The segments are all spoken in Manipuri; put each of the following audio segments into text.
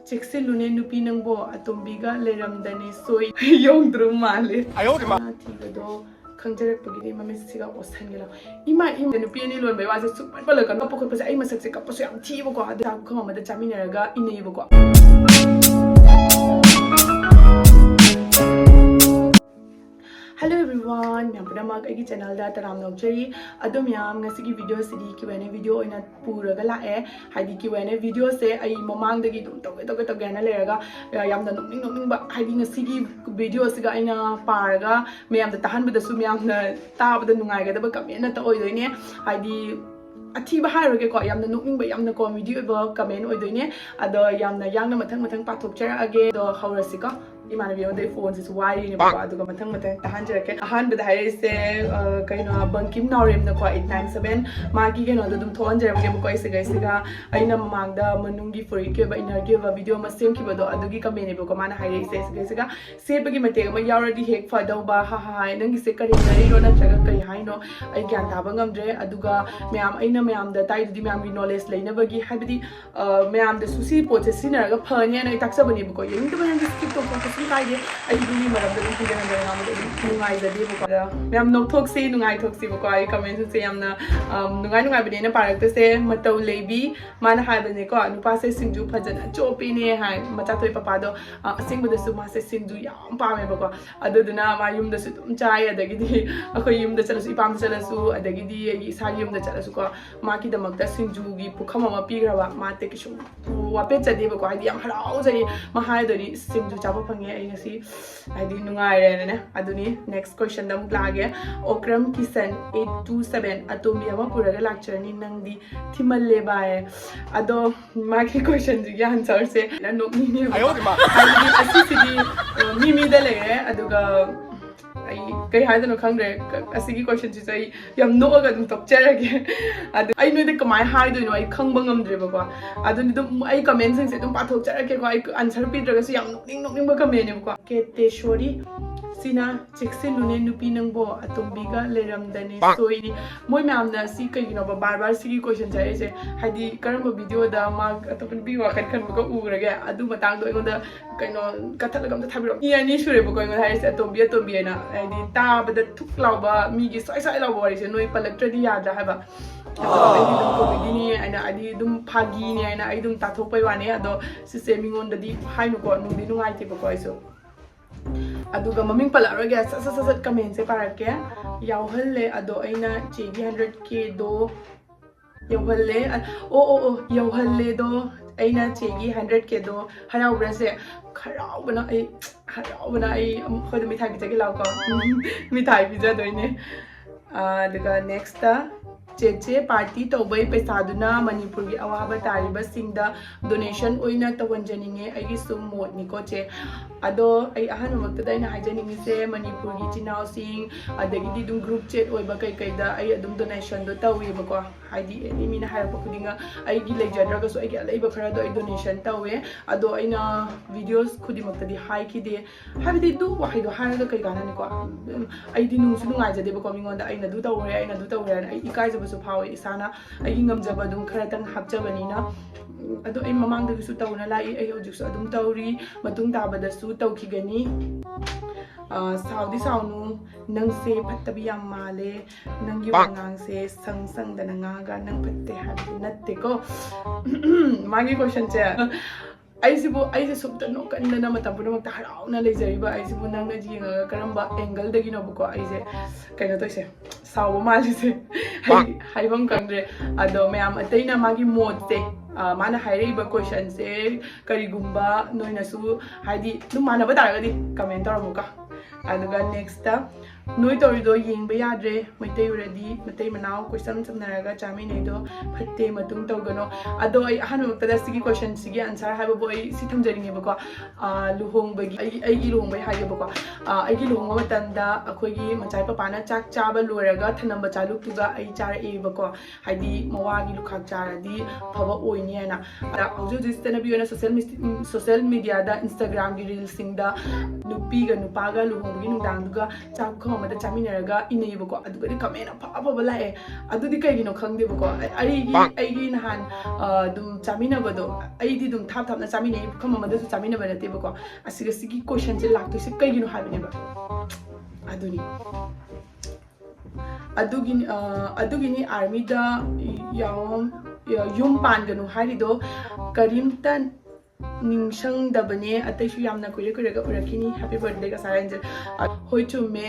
cheksilune nupi nangbo atombiga leramdani soi yongdru male thigado khangjarapagidi mame siga osangela ima nupi ani lon bai wase super balaga no pokot pasa ai masak se kapaso yam thibo ko adu khama da chaminaraga ineibo ko Hello everyone, I am Pktaba I channel da taram nokjari adom yam ngasi gi video sidi Q&A video oina puraga la e haidi Q&A video se ai momang dagi dum toge na leraga yam da nokning ba haidi ngasi gi video siga aina paraga meyam da tahan ba da su meyam na ta ba da nungai ga da ba comment na ta oi doine haidi athi ba haroge ko yamna nokning ba yamna comedy ba comment oi doine ado yamna yang na mathang pathok chara age do haurasika imana biyo de phone is wide ni ba aduga mathang tahan jarake ahan ba dai se kaino bankim nawrem na ko 897 magi geno dum thon jarake ko ise ga siga aina mamangda manungi furi ke ba ina give a video ma sem ki ba do adugi comment ni ba ko mana haire se siga se bagi mate ma yauradi hek fa do ba ha nangi se kari nari ro na chaga kai haino ai gyan ta ba ngamdre aduga myam aina myam da tai di myam gi knowledge leina bagi habidi myam da susi poche sinaraga phani na taksa bani ba ko yeng to ba skip to ko kai de ai duni maram da ki gana da na mo nungai da de ko da myam nok thok se nungai thok si ko ai comment se yamna nungai bani na parak te se matau lebi mana ha bani ko nupa se singju phajana chopi ne ha macha thoi papa do asing da su ma se singju yam pa me ba ko aduduna ma yum da su tum chai adagi di akoi yum da chalasu ipam chalasu adagi di ai sa yum da chalasu ko ma ki da makta singju gi pukham ma pi graba ma te ki shu wape chade ba ko ai yam harau jai ma ha do ni singju chaba phange ai ngasi ai di nungai re ne aduni next question dam lage okram kisan 827 atomi ama puraga lecture ni nang di thimalle ba ado ma ki question ji answer se na no ni ne ba ai asi sidi mi da le aduga ai kai haida no khangre asigi question ji sai yam no ga dum top charage adu ai no de kamai haida no ai khangba ngamdre ba ko adu ni dum ai comment sing se dum pathok charage ko ai answer pi draga su yam nokning ba comment ne ko keteshori sina cheksilune nupi nangbo atombiga leramdani soi ni moi myam na si kai gino ba bar sigi question jai se haidi karamba video da ma atopin bi wa kan ba ko urage adu matang do ingoda kaino kathalagam da thabiro ni sure ba ko ingoda haise atombi na haidi ta ba da thuk law ba mi gi sai law ba ri se noi palaktradi yadra ha ba ai dum comedy ni aina adi dum phagi ni aina ai dum tathok pai wa ne ado si se mingon da di hainu ko nu di nungai te ba ko iso aduga maming pala roge sa comment se parake yauhalle ado aina chegi 100k do yauhalle yauhalle do aina chegi 100k do harau brase kharaubana ai khoi mithai bi jage law ko mithai bi ja doine aduga next ta cheche party tobai paisaduna manipur gi awaba tariba singda donation oina tawanjaninge ai sum mod ni ko che ado ai ahan makta daina hajaningi se manipur gi chinau sing adagi di dum group chat oiba kai da ai adum donation do tawi ba ko haidi ni mina hara pa kudinga ai gi lejadra ga so ai gi alaiba khara do ai donation tawe ado aina videos khudi makta di hai ki de habidi du wahido hara ga kai gana ni ko ai di nu su nungai jade ba ko mingon da aina du tawre ai ikai su phawe isana ai ngamjaba dum khara tang hapjabani na ado ai mamang da su tawna lai ai hojik su adum tawri matung taba da su tawkigani saudi saunu nang se phattabi yam male nang gi wangang se sang da nga ga nang phatte ha natte ko magi question che ai se subta no kan na matam puno makta harau na lejari ba ai sibu nang na jinga karamba angle da gino ko ai se kaino to se sawo mali se hai bang kangre ado mayam ataina magi mod se mana haire ba question se karigumba noina su haidi dum mana ba taragadi comment tor muka aduga next ta noi torido yengba yadre maitai uradi matai manau question samnaraga chami nei do phatte matung tawgano ado ai hanu tada sigi question sigi answer haba boy si thamjaringe bako luhong bagi ai gi luhong bai haye bako ai gi luhong matanda akoi gi machai papa na chak chaba loraga thanamba chaluk tuga ai chara e bako haidi mawa gi lukhak chara di phaba oini ana da aujo distana bi ona social media da Instagram gi reels sing da nupi ga nupa ga luhong gi nudang duga chak amamada chaminaraga inayibako adugadi comment afaba lae adudi kaigino khangdebako aigi nahan dum chaminabado aidi dum thapna chaminai pukam amada su chaminaba natebako asiga sigi question je lakto se kaigino habineba adugini army da yum panganu harido karimtan ningsang dabane ataisu yamna kure ga urakini happy birthday ka saranjel hoi chu me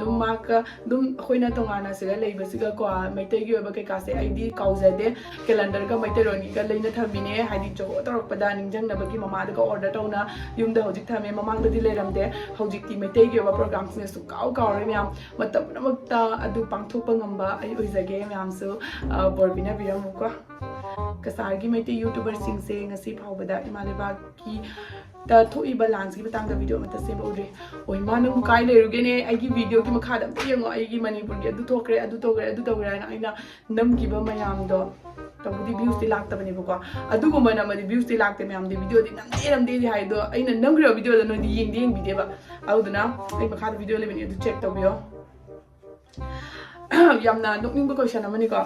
dum maka dum khoina tongana siga leiba siga ko maitai gi oba kai ka se id kauzade calendar ka maitai roni ka leina thamine hadi jo torok pada ningjang na bagi mama da ka order tauna yum da hojik thame mamang da di leramde hojik ti maitai gi oba program sine su kau re myam matam namakta adu pangthok pangamba ai oizage myam su borbina biram ko kasargi maitai youtuber sing se ngasi phawbada imaleba ki ta thoi balance ki batang da video mata se bawre oi manung kai lerugene ai gi video ki makha da yengo ai gi manipur gi adu thokre adu togre na aina nam gi ba mayam do tabudi views ti lakta bani bako adu go mana madi views ti lakte mayam de video di nam de hai do aina nam gro video da no di yeng video ba auduna ai makha da video le bani adu check tabiyo yamna nokning ba question amani ko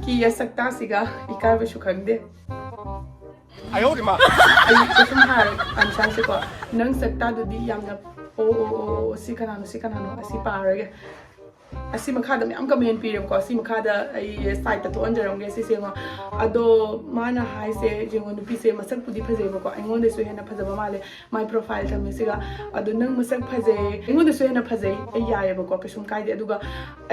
ki ya sakta siga ikar ba su khangde ayo de ma ai kum har answer se ko nang sakta do di yamna o si kanano asi parage asi makada me am comment period ko asi makada ai site to anjarong ge si senga ado mana hai se jengon du pise masak pudi phajai ko aingon de su hena phajaba male my profile ta mesiga ado nang masak phajai aingon de su hena phajai ai yaye ba ko kasum kai de aduga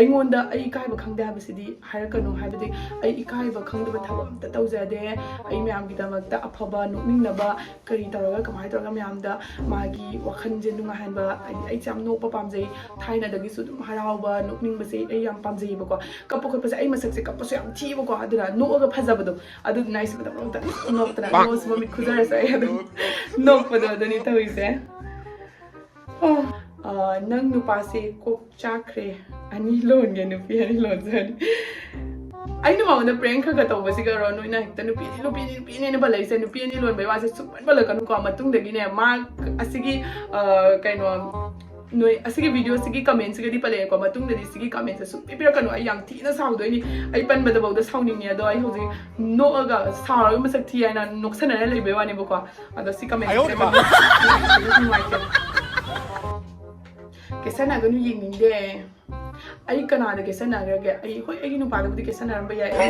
aingon da ai kai ba khangde ha bisidi harakano haibadi ai ikai ba khangde ba thaba ta tawjade ai me am gi damak ta afaba nokning na ba kari taraga kamai taraga me am da magi wakhan je nunga han ba ai cham no pa pamjai thaina dagi su dum harau ba nokning base ai yam pamjai ba ko kapo khot pa ai masak se kapo so yam thi ba ko adura no ga phajabado adu nice ba da no tra no so mi khuzara sai adu no pa da ni tawise nang nupa se kok chakre ani lon ge nupi ani lon zani ai nu ma na prank kha ga taw ba siga ro no ina hekta nupi ni ba lai se nupi ani lon bai wa se supan ba la kan ko matung de gi ne ma asigi kaino noi asigi video asigi comment sigi di pale ko matung de sigi comment su pipira kanu ai yang thi na saw do ni ai pan ba da ba da sawning ni do ai hoji no aga saw ga masak thi ai na noksana na lei be wa ni ba ko ada si comment kesana ga nu ying ning de ai kana da kesana ga ga ai hoi ai nu pa da di kesana ram ba ya ai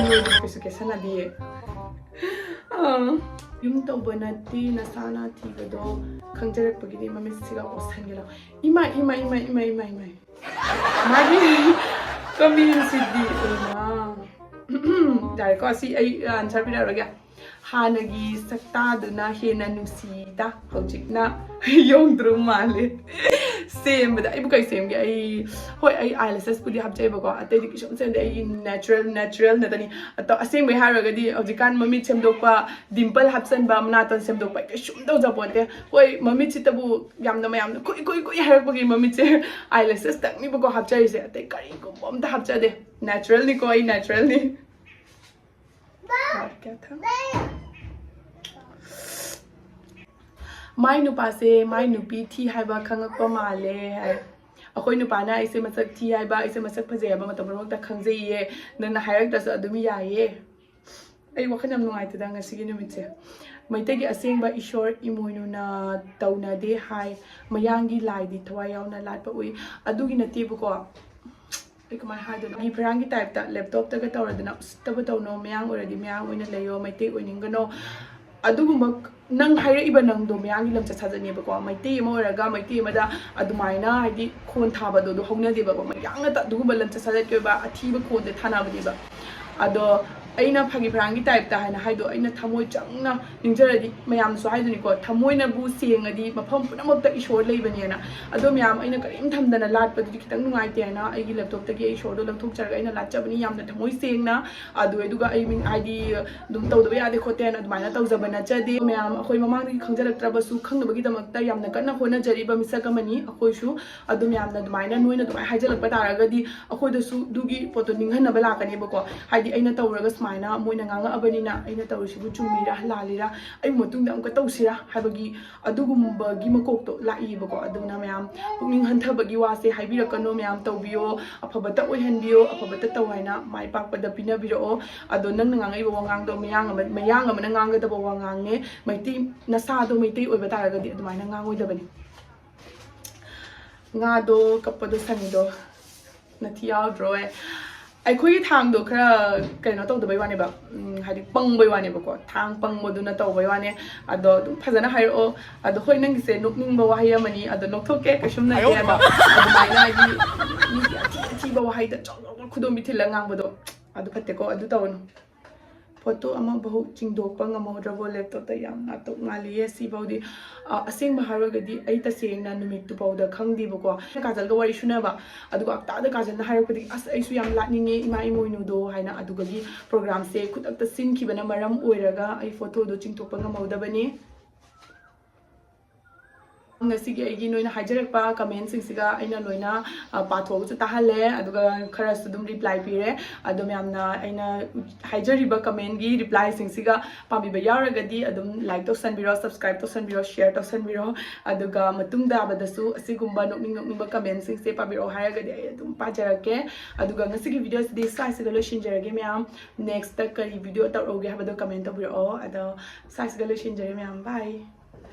no di kesana di yum to banati nasana thi ga do khangjarak pagini mami siga osangela ima magi kami sidi dai ko si ai answer pira raga hanagi sakta duna hena nusida hojikna yongdru male same but ai bukai same ge ai hoi ai ILSS pudi hapjai ba ko atai di kishon sen ai natural na tani ato aseng bai haraga di ojikan mami chemdok pa dimple hapsan ba mnaton semdok pa kishum do japonte hoi mami chitabu yamna mayam koi harak bagi mami che ILSS tak ni ba ko hapjai se atai kari ko bom ta hapja de natural ni ko ai natural ni क्या था माई नुपा से माई नुपी थी हाइबा खंगक माले है अखोई नुपाना ऐसे मसक थी हाइबा ऐसे मसक फजेबा मतलब मरमक खंगजइये नंना हायरक अदुम याये ai wakan yam nungai tada ngasigi numitse maitegi asengba ishor imoinuna taunade hai mayangi laidi thwa yauna latpa ui adugi natebu ko Like my hard on Ibrahim type that laptop to get over the Tabato no meang or the meang when a layo, my take winning no. Adumuk nang hire even nang do meang lam just has a neighbor, my team or a gamma team at Adumaina, I did con tabado, the home neighbor, my young at Dubalam just has a tea called the Tanabadiba. Ado aina phagi prangi type ta haina haido aina thamoi changna ningjaradi mayam so haiduni ko thamoina bu sengadi mafam punamak ta ishor leibani na ado myam aina karim thamdana lat padi kitang nungai te na aigi laptop ta ge ishor do lathok charga aina lachabani yamna thamoi sengna adu eduga I mean id dum tawda ya de khote na admaina tawjabana chade myam akhoi mamang ri khangjarak trabasu khangbagi damak ta yamna kanna hona jariba misakamani akhoi shu adu myam na admaina noina dum haijalak pataraga di akhoi da su dugi poto ninghan na bala kani bako haidi aina tawraga sumaina moina nganga abanina aina tawrisibu chumira lalira ai motungda amka tawsira habagi adugumba gi makokto laibako aduna mayam pukning hanthabagi wase haibirakano mayam tawbiyo afabata oihanbiyo afabata tawhaina mai pakpada pinabiro ado nang ngangai wangang do mayang amana nganga da wangangne maiti nasado maiti oiba taragadi adumaina ngangoi dabani ngado kapado sanido natia draw ꯑꯩꯈꯣꯏꯒꯤ ꯊꯥꯡꯗꯣ ꯈꯔ ꯀꯩꯅꯣ ꯇꯧꯗꯕꯩ ꯋꯥꯅꯦꯕ ꯍꯥꯏꯗꯤ ꯄꯪꯕꯩ ꯋꯥꯅꯦꯕꯀꯣ ꯊꯥꯡ ꯄꯪꯕꯗꯨꯅ ꯇꯧꯕꯩ ꯋꯥꯅꯦ ꯑꯗꯣ ꯑꯗꯨꯝ ꯐꯖꯅ ꯍꯥꯏꯔꯛꯑꯣ ꯑꯗꯣ ꯍꯣꯏ ꯅꯪꯒꯤꯁꯦ ꯅꯣꯛꯅꯤꯡꯕ ꯋꯥꯍꯩ ꯑꯃꯅꯤ ꯑꯗꯣ ꯅꯣꯛꯊꯣꯛꯀꯦ ꯀꯩꯁꯨꯝ ꯅꯠꯇꯦ ꯑꯗꯣ ꯑꯗꯨꯃꯥꯏꯅ ꯍꯥꯏꯗꯤ ꯃꯤꯒꯤ ꯑꯊꯤꯕ ꯋꯥꯍꯩꯗ ꯆꯥꯎ ꯈꯨꯗꯣꯝꯕꯤ ꯊꯤꯜꯂ ꯉꯥꯡꯕꯗꯣ ꯑꯗꯨ ꯐꯠꯇꯦꯀꯣ ꯑꯗꯨ ꯇꯧꯒꯅꯨ ꯐꯣꯇꯣ ꯑꯃꯕꯨ ꯆꯤꯡꯗꯣꯛꯄ ꯉꯝꯍꯧꯗ꯭ꯔꯕ ꯂꯦꯞꯇꯣꯞꯇ ꯌꯥꯝꯅ ꯇꯣꯛ ꯉꯥꯜꯂꯤꯌꯦ ꯁꯤꯐꯥꯎꯗꯤ ꯑꯁꯦꯡꯕ ꯍꯥꯏꯔꯒꯗꯤ ꯑꯩ ꯇꯁꯦꯡꯅ ꯅꯨꯃꯤꯠꯇꯨꯐꯥꯎꯗ ꯈꯪꯗꯦꯕꯀꯣ ꯀꯥꯖꯜꯒ ꯋꯥꯔꯤ ꯁꯨꯅꯕ ꯑꯗꯨꯒ ꯑꯞꯇꯥꯗ ꯀꯥꯖꯜꯅ ꯍꯥꯏꯔꯛꯄꯗꯒꯤ ꯑꯁ ꯑꯩꯁꯨ ꯌꯥꯝ ꯂꯥꯛꯅꯤꯡꯉꯦ ꯏꯃꯥ ꯏꯃꯣꯏꯅꯨꯗꯣ ꯍꯥꯏꯅ ꯑꯗꯨꯒꯤ ꯄ꯭ꯔꯣꯒ꯭ꯔꯥꯝꯁꯦ ꯈꯨꯗꯛꯇ ꯁꯤꯟꯈꯤꯕꯅ ꯃꯔꯝ ꯑꯣꯏꯔꯒ ꯑꯩ ꯐꯣꯇꯣꯗꯣ ꯆꯤꯡꯊꯣꯛꯄ ꯉꯝꯍꯧꯗꯕꯅꯤ ngasi gi noina haijarakpa comment singsiga aina loina pathogu tahalle aduga khara sudum reply pire adum yamna aina haijariba comment gi reply singsiga pamiba yauragadi adum like to sanbiro subscribe to sanbiro share to sanbiro aduga matungda badasu asigumba nokningba comment singse pabiro haragadi adum pajarake aduga ngasi gi video sidi size ga loshinjarage myam next ta kari video taroge habado comment tabiro ado size ga loshinjare myam bye